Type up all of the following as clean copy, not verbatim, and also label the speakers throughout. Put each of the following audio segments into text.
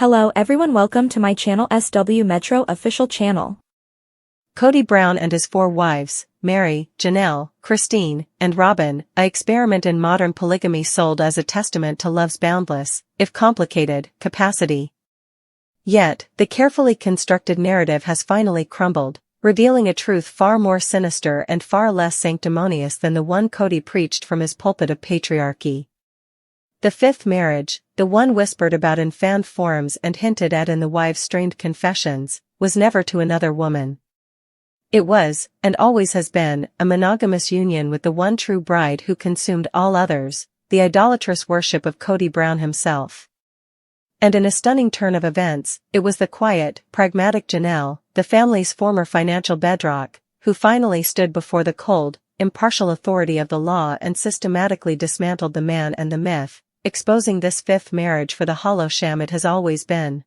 Speaker 1: Hello everyone, welcome to my channel SW Metro official channel.
Speaker 2: Kody Brown and his 4 wives, Mary, Janelle, Christine, and Robin, an experiment in modern polygamy sold as a testament to love's boundless, if complicated, capacity. Yet, the carefully constructed narrative has finally crumbled, revealing a truth far more sinister and far less sanctimonious than the one Kody preached from his pulpit of patriarchy. The 5th marriage, the one whispered about in fan forums and hinted at in the wives' strained confessions, was never to another woman. It was, and always has been, a monogamous union with the one true bride who consumed all others, the idolatrous worship of Kody Brown himself. And in a stunning turn of events, it was the quiet, pragmatic Janelle, the family's former financial bedrock, who finally stood before the cold, impartial authority of the law and systematically dismantled the man and the myth, exposing this 5th marriage for the hollow sham it has always been.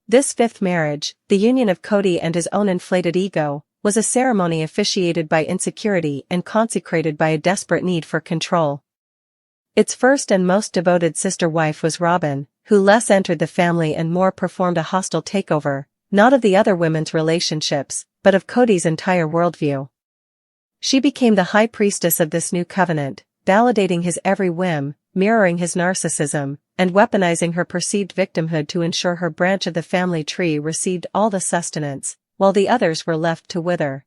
Speaker 2: This 5th marriage, the union of Kody and his own inflated ego, was a ceremony officiated by insecurity and consecrated by a desperate need for control. Its first and most devoted sister wife was Robin, who less entered the family and more performed a hostile takeover, not of the other women's relationships, but of Kody's entire worldview. She became the high priestess of this new covenant, validating his every whim, mirroring his narcissism, and weaponizing her perceived victimhood to ensure her branch of the family tree received all the sustenance, while the others were left to wither.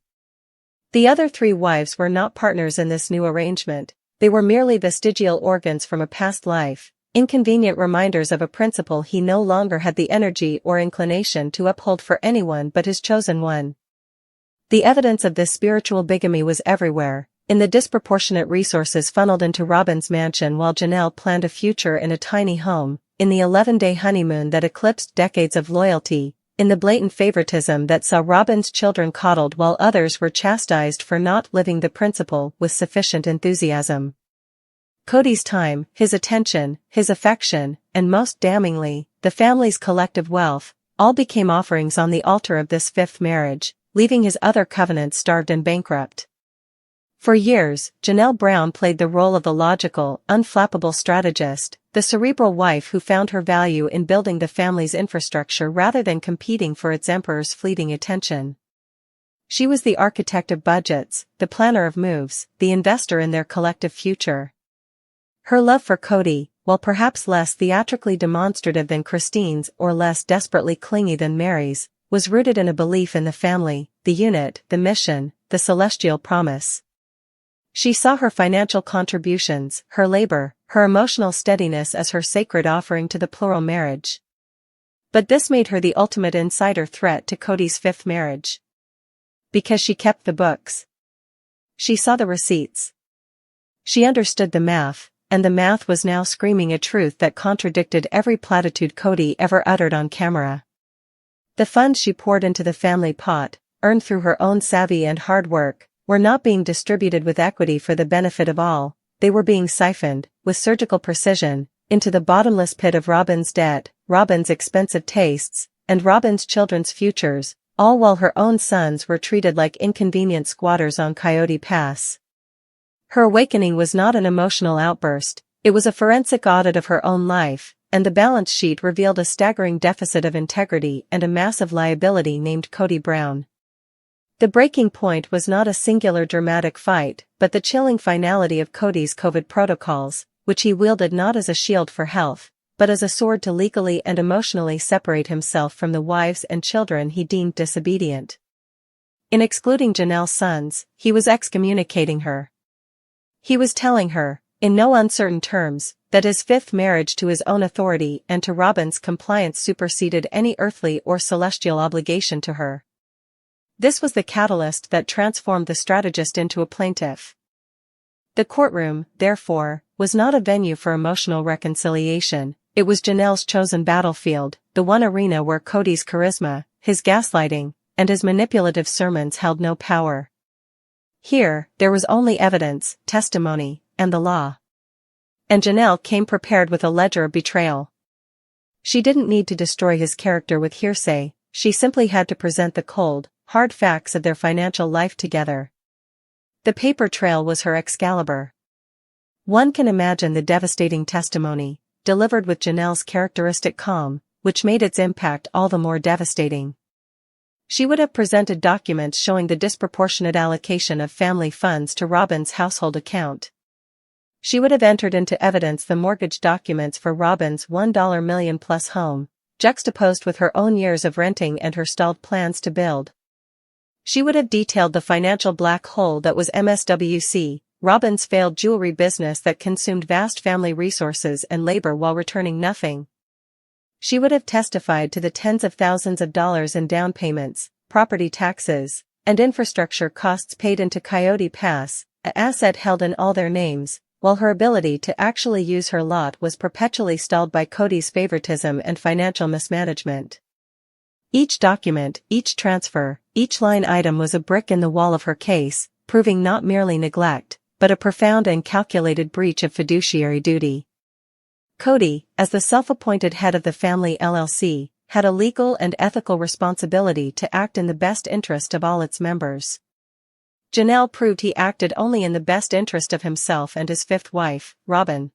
Speaker 2: The other 3 wives were not partners in this new arrangement, they were merely vestigial organs from a past life, inconvenient reminders of a principle he no longer had the energy or inclination to uphold for anyone but his chosen one. The evidence of this spiritual bigamy was everywhere, in the disproportionate resources funneled into Robin's mansion while Janelle planned a future in a tiny home, in the 11-day honeymoon that eclipsed decades of loyalty, in the blatant favoritism that saw Robin's children coddled while others were chastised for not living the principle with sufficient enthusiasm. Kody's time, his attention, his affection, and most damningly, the family's collective wealth, all became offerings on the altar of this 5th marriage, leaving his other covenants starved and bankrupt. For years, Janelle Brown played the role of the logical, unflappable strategist, the cerebral wife who found her value in building the family's infrastructure rather than competing for its emperor's fleeting attention. She was the architect of budgets, the planner of moves, the investor in their collective future. Her love for Kody, while perhaps less theatrically demonstrative than Christine's or less desperately clingy than Mary's, was rooted in a belief in the family, the unit, the mission, the celestial promise. She saw her financial contributions, her labor, her emotional steadiness as her sacred offering to the plural marriage. But this made her the ultimate insider threat to Kody's 5th marriage. Because she kept the books. She saw the receipts. She understood the math, and the math was now screaming a truth that contradicted every platitude Kody ever uttered on camera. The funds she poured into the family pot, earned through her own savvy and hard work, were not being distributed with equity for the benefit of all, they were being siphoned, with surgical precision, into the bottomless pit of Robin's debt, Robin's expensive tastes, and Robin's children's futures, all while her own sons were treated like inconvenient squatters on Coyote Pass. Her awakening was not an emotional outburst, it was a forensic audit of her own life, and the balance sheet revealed a staggering deficit of integrity and a massive liability named Kody Brown. The breaking point was not a singular dramatic fight, but the chilling finality of Kody's COVID protocols, which he wielded not as a shield for health, but as a sword to legally and emotionally separate himself from the wives and children he deemed disobedient. In excluding Janelle's sons, he was excommunicating her. He was telling her, in no uncertain terms, that his 5th marriage to his own authority and to Robin's compliance superseded any earthly or celestial obligation to her. This was the catalyst that transformed the strategist into a plaintiff. The courtroom, therefore, was not a venue for emotional reconciliation, it was Janelle's chosen battlefield, the one arena where Kody's charisma, his gaslighting, and his manipulative sermons held no power. Here, there was only evidence, testimony, and the law. And Janelle came prepared with a ledger of betrayal. She didn't need to destroy his character with hearsay, she simply had to present the cold, hard facts of their financial life together. The paper trail was her Excalibur. One can imagine the devastating testimony, delivered with Janelle's characteristic calm, which made its impact all the more devastating. She would have presented documents showing the disproportionate allocation of family funds to Robin's household account. She would have entered into evidence the mortgage documents for Robin's $1 million-plus home, juxtaposed with her own years of renting and her stalled plans to build. She would have detailed the financial black hole that was MSWC, Robin's failed jewelry business that consumed vast family resources and labor while returning nothing. She would have testified to the tens of thousands of dollars in down payments, property taxes, and infrastructure costs paid into Kody Pass, an asset held in all their names, while her ability to actually use her lot was perpetually stalled by Kody's favoritism and financial mismanagement. Each document, each transfer, each line item was a brick in the wall of her case, proving not merely neglect, but a profound and calculated breach of fiduciary duty. Kody, as the self-appointed head of the family LLC, had a legal and ethical responsibility to act in the best interest of all its members. Janelle proved he acted only in the best interest of himself and his fifth wife, Robin.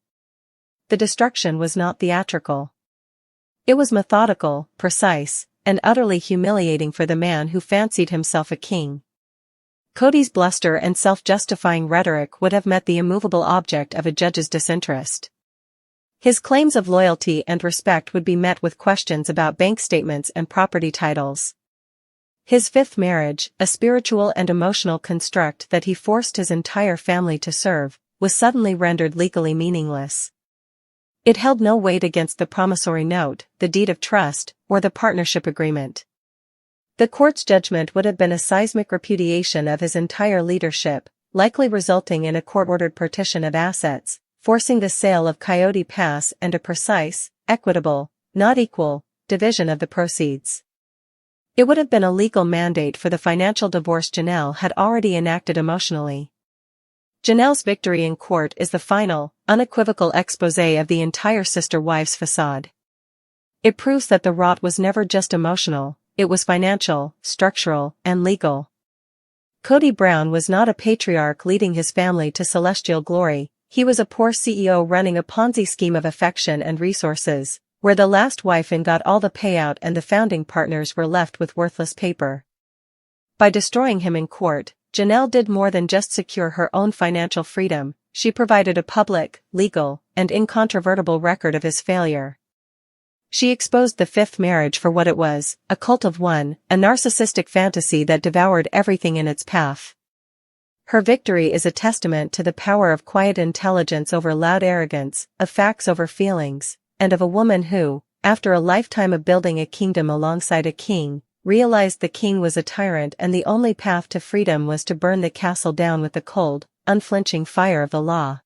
Speaker 2: The destruction was not theatrical. It was methodical, precise, and utterly humiliating for the man who fancied himself a king. Kody's bluster and self-justifying rhetoric would have met the immovable object of a judge's disinterest. His claims of loyalty and respect would be met with questions about bank statements and property titles. His fifth marriage, a spiritual and emotional construct that he forced his entire family to serve, was suddenly rendered legally meaningless. It held no weight against the promissory note, the deed of trust, or the partnership agreement. The court's judgment would have been a seismic repudiation of his entire leadership, likely resulting in a court-ordered partition of assets, forcing the sale of Kody Pass and a precise, equitable, not equal, division of the proceeds. It would have been a legal mandate for the financial divorce Janelle had already enacted emotionally. Janelle's victory in court is the final, unequivocal exposé of the entire sister wives facade. It proves that the rot was never just emotional, it was financial, structural, and legal. Kody Brown was not a patriarch leading his family to celestial glory, he was a poor CEO running a Ponzi scheme of affection and resources, where the last wife in got all the payout and the founding partners were left with worthless paper. By destroying him in court, Janelle did more than just secure her own financial freedom, she provided a public, legal, and incontrovertible record of his failure. She exposed the fifth marriage for what it was, a cult of one, a narcissistic fantasy that devoured everything in its path. Her victory is a testament to the power of quiet intelligence over loud arrogance, of facts over feelings, and of a woman who, after a lifetime of building a kingdom alongside a king, realized the king was a tyrant and the only path to freedom was to burn the castle down with the cold, unflinching fire of the law.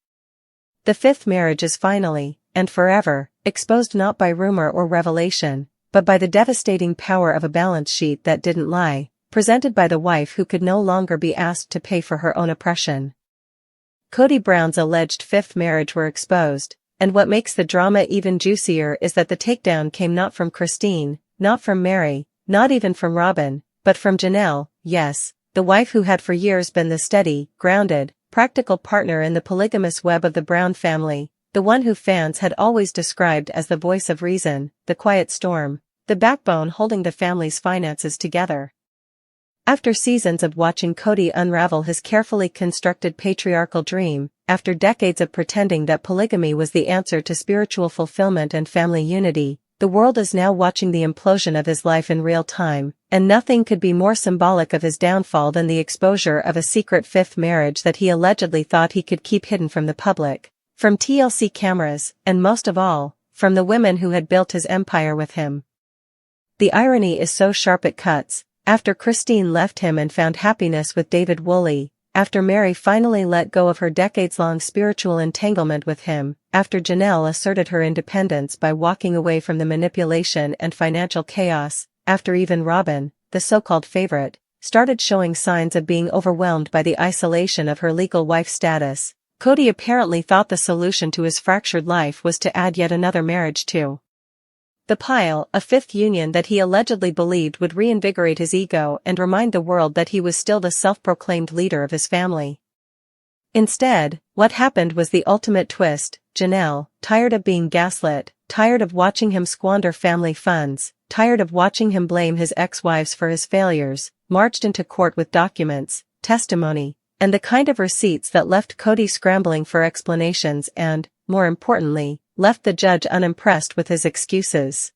Speaker 2: The fifth marriage is finally, and forever, exposed not by rumor or revelation, but by the devastating power of a balance sheet that didn't lie, presented by the wife who could no longer be asked to pay for her own oppression. Kody Brown's alleged fifth marriage were exposed, and what makes the drama even juicier is that the takedown came not from Christine, not from Mary, not even from Robin, but from Janelle, yes, the wife who had for years been the steady, grounded, practical partner in the polygamous web of the Brown family, the one who fans had always described as the voice of reason, the quiet storm, the backbone holding the family's finances together. After seasons of watching Kody unravel his carefully constructed patriarchal dream, after decades of pretending that polygamy was the answer to spiritual fulfillment and family unity, the world is now watching the implosion of his life in real time, and nothing could be more symbolic of his downfall than the exposure of a secret fifth marriage that he allegedly thought he could keep hidden from the public, from TLC cameras, and most of all, from the women who had built his empire with him. The irony is so sharp it cuts. After Christine left him and found happiness with David Woolley, after Mary finally let go of her decades-long spiritual entanglement with him, after Janelle asserted her independence by walking away from the manipulation and financial chaos, after even Robin, the so-called favorite, started showing signs of being overwhelmed by the isolation of her legal wife status, Kody apparently thought the solution to his fractured life was to add yet another marriage to the pile, a fifth union that he allegedly believed would reinvigorate his ego and remind the world that he was still the self-proclaimed leader of his family. Instead, what happened was the ultimate twist. Janelle, tired of being gaslit, tired of watching him squander family funds, tired of watching him blame his ex-wives for his failures, marched into court with documents, testimony, and the kind of receipts that left Kody scrambling for explanations and, more importantly, left the judge unimpressed with his excuses.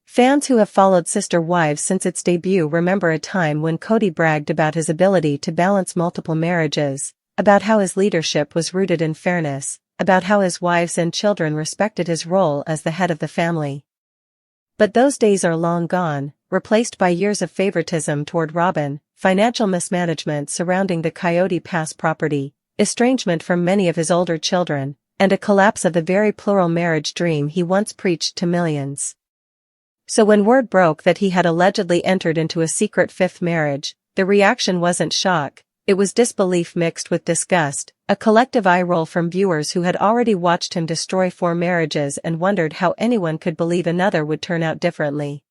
Speaker 2: Fans who have followed Sister Wives since its debut remember a time when Kody bragged about his ability to balance multiple marriages, about how his leadership was rooted in fairness, about how his wives and children respected his role as the head of the family. But those days are long gone, replaced by years of favoritism toward Robyn, financial mismanagement surrounding the Coyote Pass property, estrangement from many of his older children, and a collapse of the very plural marriage dream he once preached to millions. So when word broke that he had allegedly entered into a secret fifth marriage, the reaction wasn't shock, it was disbelief mixed with disgust, a collective eye roll from viewers who had already watched him destroy 4 marriages and wondered how anyone could believe another would turn out differently.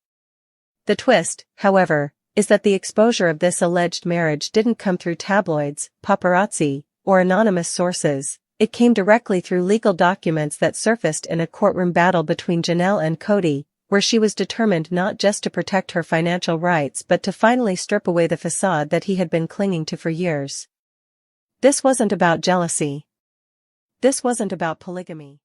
Speaker 2: The twist, however, is that the exposure of this alleged marriage didn't come through tabloids, paparazzi, or anonymous sources. It came directly through legal documents that surfaced in a courtroom battle between Janelle and Kody, where she was determined not just to protect her financial rights but to finally strip away the facade that he had been clinging to for years. This wasn't about jealousy. This wasn't about polygamy.